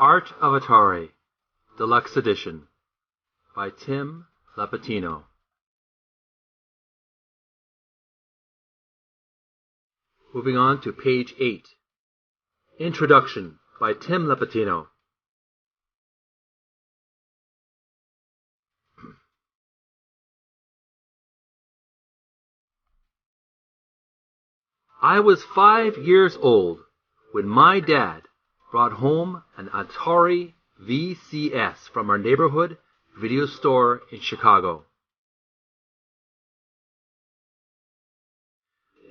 Art of Atari, Deluxe Edition, by Tim Lapatino. Moving on to page 8. Introduction by Tim Lapatino. I was 5 years old when my dad brought home an Atari VCS from our neighborhood video store in Chicago.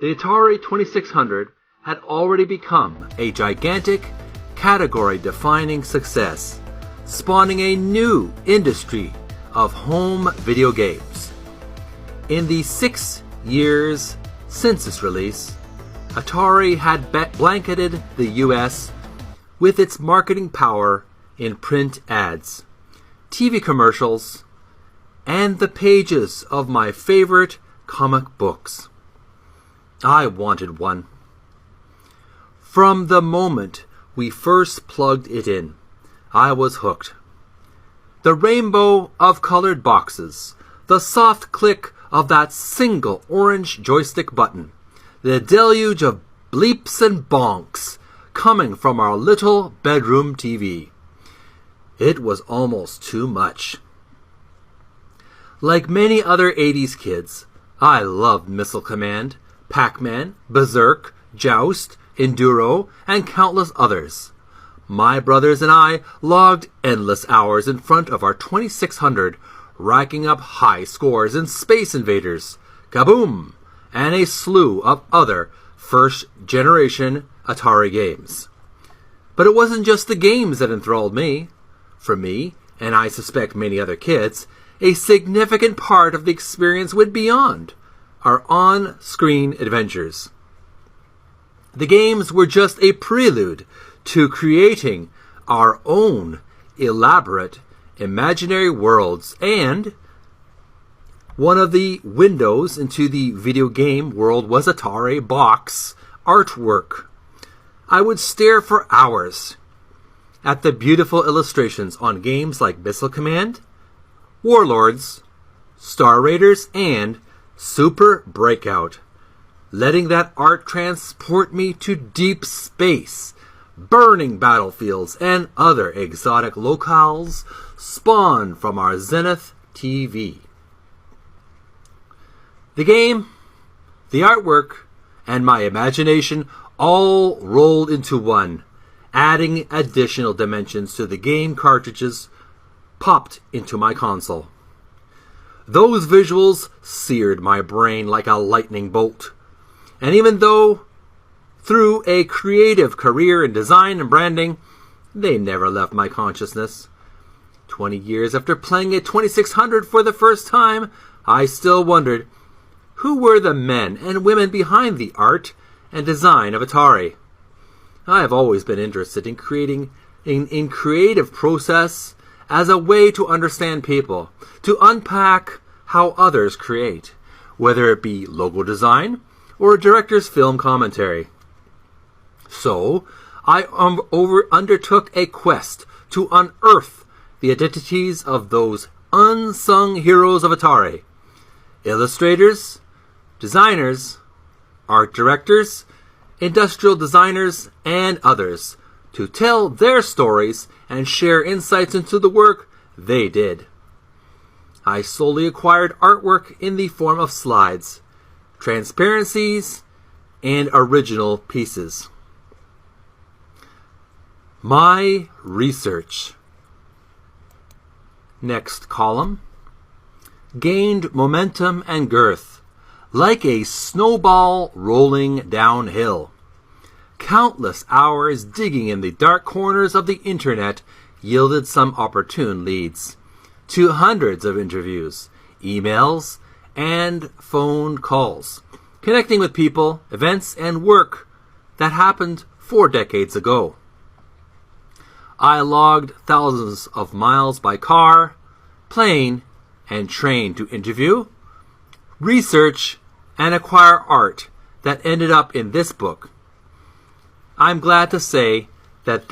The Atari 2600 had already become a gigantic, category-defining success, spawning a new industry of home video games. In the 6 years since its release, Atari had blanketed the U.S. with its marketing power in print ads, TV commercials, and the pages of my favorite comic books. I wanted one. From the moment we first plugged it in, I was hooked. The rainbow of colored boxes, the soft click of that single orange joystick button, the deluge of bleeps and bonks coming from our little bedroom TV. It was almost too much. Like many other 80s kids, I loved Missile Command, Pac-Man, Berserk, Joust, Enduro, and countless others. My brothers and I logged endless hours in front of our 2600, racking up high scores in Space Invaders, Kaboom, and a slew of other first-generation Atari games. But it wasn't just the games that enthralled me. For me, and I suspect many other kids, a significant part of the experience went beyond our on-screen adventures. The games were just a prelude to creating our own elaborate imaginary worlds, and one of the windows into the video game world was Atari box artwork. I would stare for hours at the beautiful illustrations on games like Missile Command, Warlords, Star Raiders, and Super Breakout, letting that art transport me to deep space, burning battlefields, and other exotic locales spawned from our Zenith TV. The game, the artwork, and my imagination all rolled into one, adding additional dimensions to the game cartridges popped into my console. Those visuals seared my brain like a lightning bolt. And even though through a creative career in design and branding, they never left my consciousness. 20 years after playing a 2600 for the first time, I still wondered, who were the men and women behind the art and design of Atari? I have always been interested in creating in creative process as a way to understand people, to unpack how others create, whether it be logo design or a director's film commentary. So, I undertook a quest to unearth the identities of those unsung heroes of Atari, illustrators, designers, art directors, industrial designers, and others, to tell their stories and share insights into the work they did. I slowly acquired artwork in the form of slides, transparencies, and original pieces. My research, next column, gained momentum and girth, like a snowball rolling downhill. Countless hours digging in the dark corners of the internet yielded some opportune leads to hundreds of interviews, emails, and phone calls, connecting with people, events, and work that happened 4 decades ago. I logged thousands of miles by car, plane, and train to interview, research, and acquire art that ended up in this book. I'm glad to say that